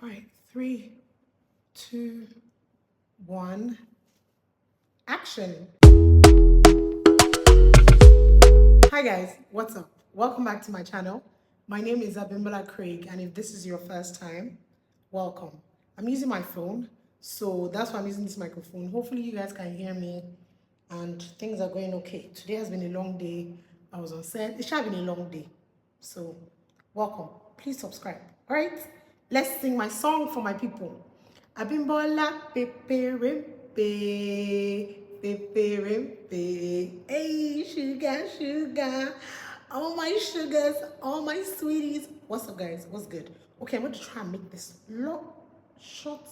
All right, three, two, one, action. Hi guys, what's up? Welcome back to my channel. My name is Abimbola, and if this is your first time, welcome. I'm using my phone, so that's why I'm using this microphone. Hopefully you guys can hear me and things are going okay. Today has been a long day. I was on set. It should have been a long day. So welcome. Please subscribe. All right, let's sing my song for my people. Abimbola peperimpe, peperimpe. Hey, sugar, sugar. All my sugars, all my sweeties. What's up, guys? What's good? Okay, I'm going to try and make this short.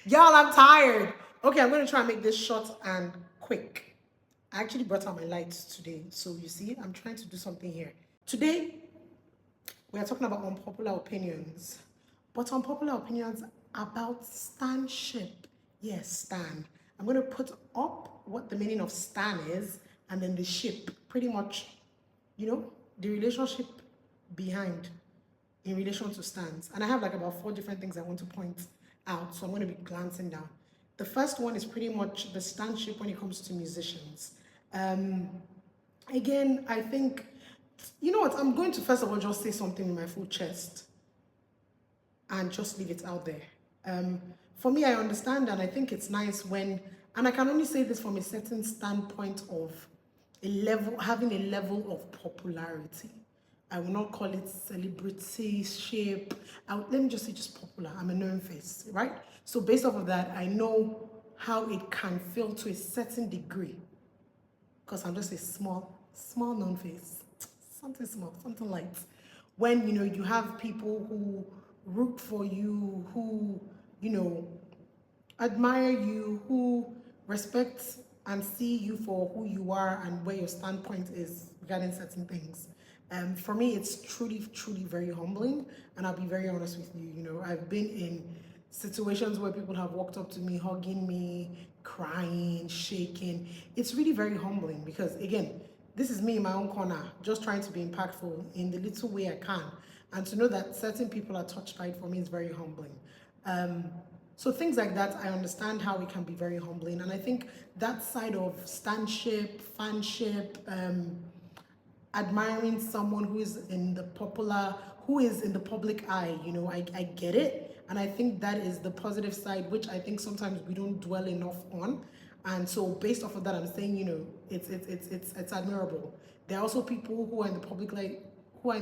Y'all, I'm tired. Okay, I'm going to try and make this short and quick. I actually brought out my lights today. So you see, I'm trying to do something here. Today, we are talking about unpopular opinions, but unpopular opinions about Stanship. Yes, Stan. I'm going to put up what the meaning of Stan is and then the ship. Pretty much, the relationship behind in relation to stans. And I have like about 4 different things I want to point out. So I'm going to be glancing down. The first one is pretty much the stanship when it comes to musicians. Again, I think, you know what, I'm going to first of all just say something in my full chest and just leave it out there. For me, I understand and I think it's nice when, and I can only say this from a certain standpoint of having a level of popularity. I will not call it celebrity shape. Let me just say just popular. I'm a known face, right? So based off of that, I know how it can feel to a certain degree because I'm just a small known face. Something small, something light. When, you have people who root for you, who, admire you, who respect and see you for who you are and where your standpoint is regarding certain things. For me, it's truly, truly very humbling. And I'll be very honest with you. I've been in situations where people have walked up to me, hugging me, crying, shaking. It's really very humbling because, again, this is me in my own corner, just trying to be impactful in the little way I can. And to know that certain people are touched by it for me is very humbling. So things like that, I understand how it can be very humbling. And I think that side of stanship, fanship, admiring someone who is in the public eye, I get it. And I think that is the positive side, which I think sometimes we don't dwell enough on. And so based off of that, I'm saying, it's admirable. There are also people who are in the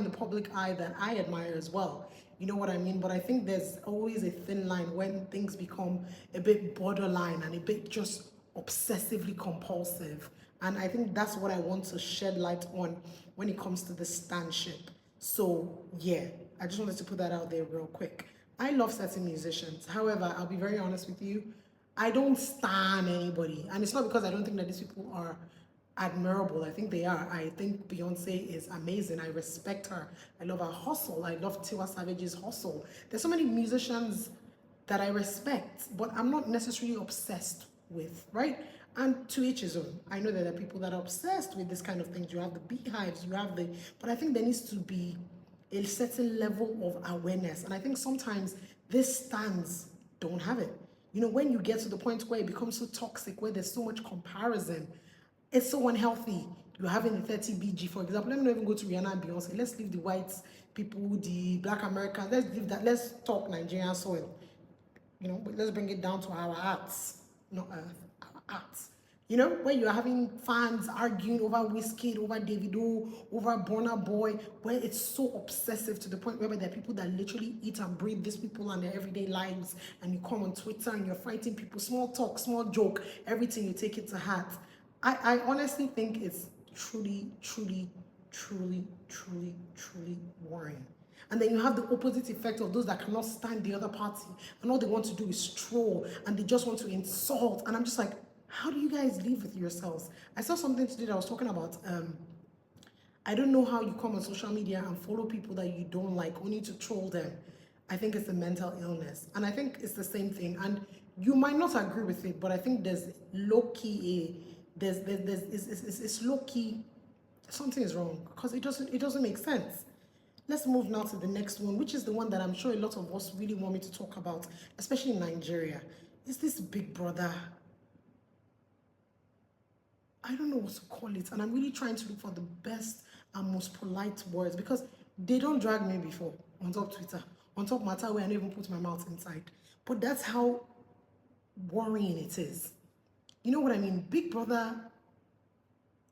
public eye that I admire as well. You know what I mean? But I think there's always a thin line when things become a bit borderline and a bit just obsessively compulsive. And I think that's what I want to shed light on when it comes to the stanship. So yeah, I just wanted to put that out there real quick. I love certain musicians. However, I'll be very honest with you. I don't stan anybody. And it's not because I don't think that these people are admirable. I think they are. I think Beyonce is amazing. I respect her. I love her hustle. I love Tiwa Savage's hustle. There's so many musicians that I respect, but I'm not necessarily obsessed with, right? And to each his own. I know that there are people that are obsessed with this kind of things. You have the beehives, but I think there needs to be a certain level of awareness. And I think sometimes this stands don't have it. When you get to the point where it becomes so toxic, where there's so much comparison, it's so unhealthy. You're having the 30 BG, for example. Let me not even go to Rihanna and Beyonce. Let's leave the white people, the black Americans. Let's leave that. Let's talk Nigerian soil. But let's bring it down to our arts, not earth, our arts. Where you're having fans arguing over Wizkid, over Davido, over Burna Boy, where it's so obsessive to the point where there are people that literally eat and breathe these people and their everyday lives, and you come on Twitter and you're fighting people, small talk, small joke, everything you take it to heart. I honestly think it's truly, truly, truly, truly, truly worrying. And then you have the opposite effect of those that cannot stand the other party and all they want to do is troll and they just want to insult. And I'm just like, how do you guys live with yourselves? I saw something today that I was talking about. I don't know how you come on social media and follow people that you don't like only to troll them. I think it's a mental illness. And I think it's the same thing. And you might not agree with it, but I think there's low-key it's low-key, something is wrong because it doesn't make sense. Let's move now to the next one, which is the one that I'm sure a lot of us really want me to talk about, especially in Nigeria. Is this Big Brother? I don't know what to call it, and I'm really trying to look for the best and most polite words because they don't drag me before on top Twitter, on top matter where I don't even put my mouth inside. But that's how worrying it is. You know what I mean? Big Brother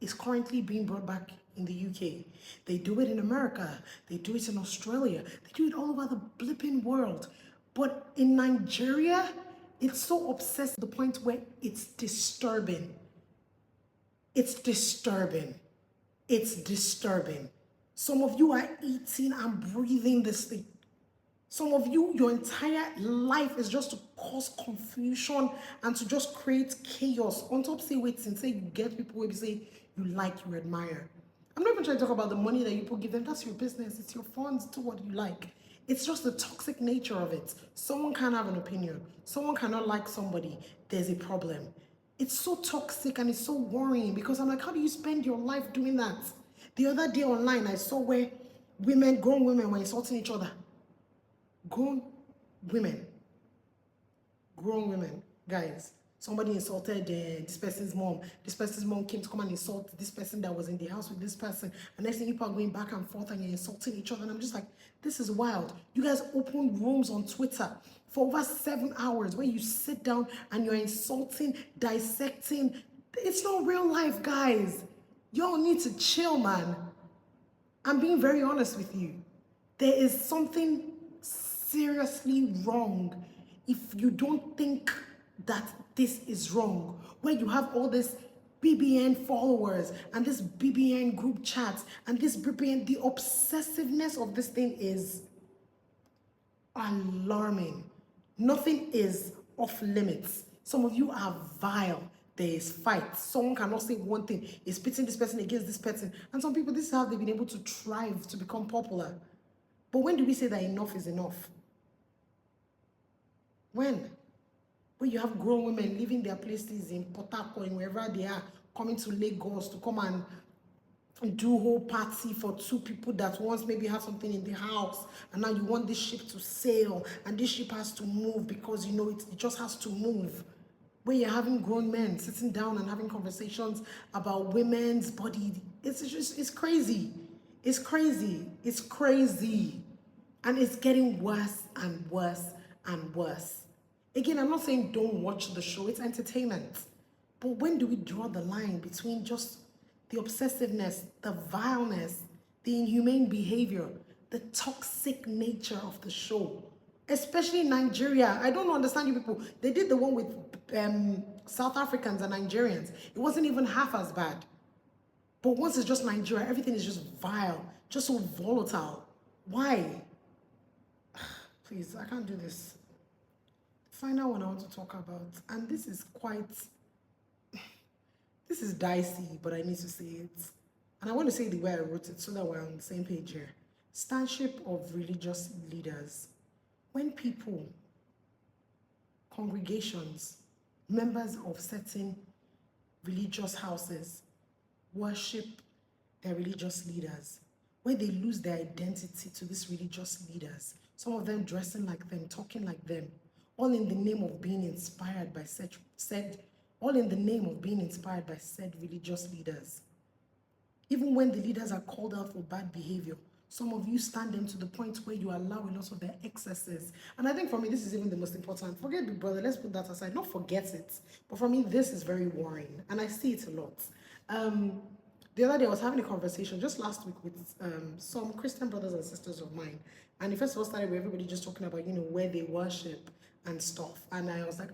is currently being brought back in the UK. They do it in America. They do it in Australia. They do it all over the blipping world. But in Nigeria, it's so obsessed to the point where it's disturbing. It's disturbing. It's disturbing. Some of you are eating and breathing this thing. Some of you, your entire life is just to cause confusion and to just create chaos. On top, say wait and say you get people where you say you like, you admire. I'm not even trying to talk about the money that you people give them. That's your business. It's your funds. Do what you like. It's just the toxic nature of it. Someone can have an opinion. Someone cannot like somebody. There's a problem. It's so toxic and it's so worrying because I'm like, how do you spend your life doing that? The other day online, I saw where grown women were insulting each other. Grown women, guys. Somebody insulted this person's mom. This person's mom came to come and insult this person that was in the house with this person. And next thing people are going back and forth and you're insulting each other. And I'm just like, this is wild. You guys open rooms on Twitter for over 7 hours where you sit down and you're insulting, dissecting. It's not real life, guys. Y'all need to chill, man. I'm being very honest with you. There is something seriously wrong if you don't think that this is wrong, where you have all this BBN followers and this BBN group chats and this BBN, the obsessiveness of this thing is alarming. Nothing is off limits. Some of you are vile. There is fight. Someone cannot say one thing. It's pitting this person against this person. And some people, this is how they've been able to thrive, to become popular. But when do we say that enough is enough? When you have grown women leaving their places in Port Harcourt, wherever they are, coming to Lagos to come and do a whole party for two people that once maybe had something in the house, and now you want this ship to sail, and this ship has to move because you know it just has to move. Where you're having grown men sitting down and having conversations about women's body. It's crazy. It's crazy. It's crazy. And it's getting worse and worse and worse. Again, I'm not saying don't watch the show, it's entertainment. But when do we draw the line between just the obsessiveness, the vileness, the inhumane behavior, the toxic nature of the show? Especially in Nigeria. I don't understand you people. They did the one with South Africans and Nigerians. It wasn't even half as bad. But once it's just Nigeria, everything is just vile, just so volatile. Why? Please, I can't do this. Final one I want to talk about, and this is dicey, but I need to say it. And I want to say it the way I wrote it so that we're on the same page here. Stanship of religious leaders. When people, congregations, members of certain religious houses worship their religious leaders, when they lose their identity to these religious leaders, some of them dressing like them, talking like them, all in the name of being inspired by said religious leaders. Even when the leaders are called out for bad behavior, some of you stand them to the point where you allow a lot of their excesses. And I think for me, this is even the most important. Forget Big Brother, let's put that aside. Not forget it. But for me, this is very worrying. And I see it a lot. The other day, I was having a conversation just last week with some Christian brothers and sisters of mine. And it first of all started with everybody just talking about, where they worship and stuff. And I was like,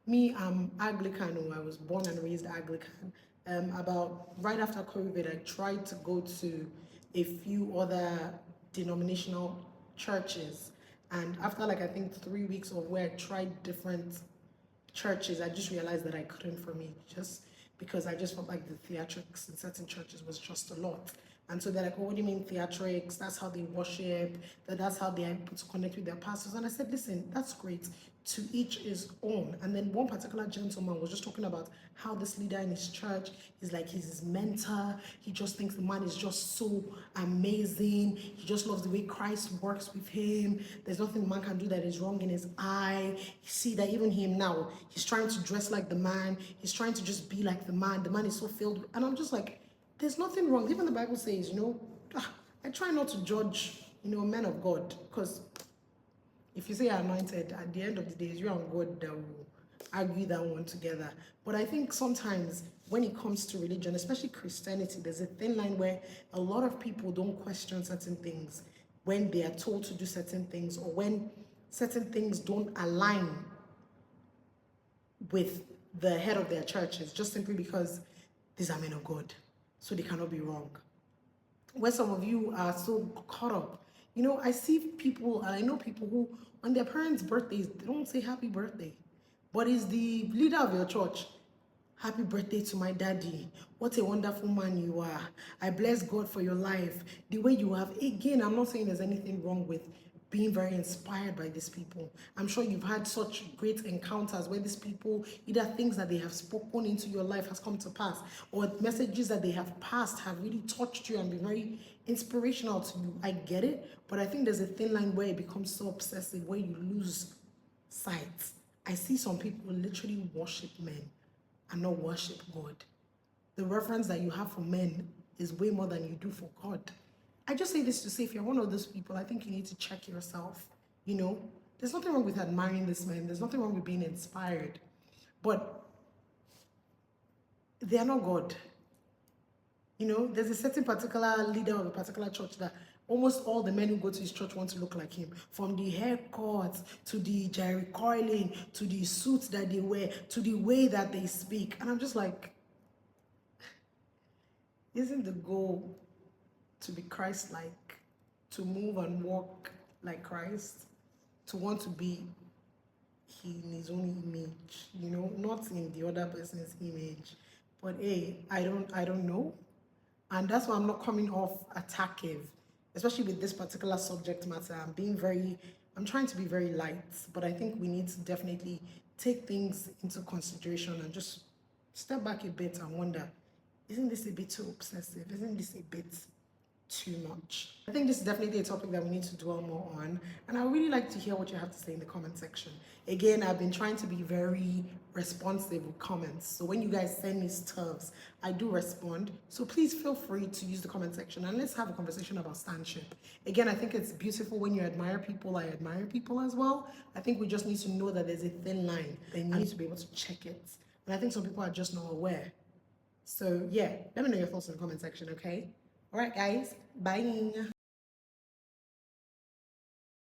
I'm Anglican, or I was born and raised Anglican. About right after COVID, I tried to go to a few other denominational churches. And after I think 3 weeks of where I tried different churches, I just realized that I couldn't for me, just because I just felt like the theatrics in certain churches was just a lot. And so they're like, oh, what do you mean theatrics? That's how they worship, that's how they are able to connect with their pastors. And I said, listen, that's great. To each his own. And then one particular gentleman was just talking about how this leader in his church is like he's his mentor. He just thinks the man is just so amazing. He just loves the way Christ works with him. There's nothing the man can do that is wrong in his eye. You see that even him now, he's trying to dress like the man. He's trying to just be like the man. The man is so filled with, and I'm just like, there's nothing wrong. Even the Bible says, I try not to judge, men of God, because if you say you're anointed, at the end of the day, it's you and God that will argue that one together. But I think sometimes when it comes to religion, especially Christianity, there's a thin line where a lot of people don't question certain things when they are told to do certain things, or when certain things don't align with the head of their churches, just simply because these are men of God, so they cannot be wrong. Where some of you are so caught up. I see people, and I know people who, on their parents' birthdays, they don't say happy birthday. But is the leader of your church, happy birthday to my daddy. What a wonderful man you are. I bless God for your life. The way you have, again, I'm not saying there's anything wrong with being very inspired by these people. I'm sure you've had such great encounters where these people, either things that they have spoken into your life has come to pass, or messages that they have passed have really touched you and been very inspirational to you. I get it, but I think there's a thin line where it becomes so obsessive, where you lose sight. I see some people literally worship men and not worship God. The reverence that you have for men is way more than you do for God. I just say this to say, if you're one of those people, I think you need to check yourself. There's nothing wrong with admiring this man. There's nothing wrong with being inspired. But they are not God. There's a certain particular leader of a particular church that almost all the men who go to his church want to look like him. From the haircuts, to the jerry coiling, to the suits that they wear, to the way that they speak. And I'm just like, isn't the goal to be Christ-like, to move and walk like Christ, to want to be in his own image, not in the other person's image? But hey, I don't know. And that's why I'm not coming off attackive, especially with this particular subject matter. I'm trying to be very light, but I think we need to definitely take things into consideration and just step back a bit and wonder, isn't this a bit too obsessive? Isn't this a bit too much? I think this is definitely a topic that we need to dwell more on, and I would really like to hear what you have to say in the comment section. Again, I've been trying to be very responsive with comments, so when you guys send me stuffs, I do respond. So please feel free to use the comment section and let's have a conversation about Stanship. Again, I think it's beautiful when you admire people. I admire people as well. I think we just need to know that there's a thin line and you need to be able to check it. And I think some people are just not aware. So yeah, let me know your thoughts in the comment section, okay? All right, guys, bye.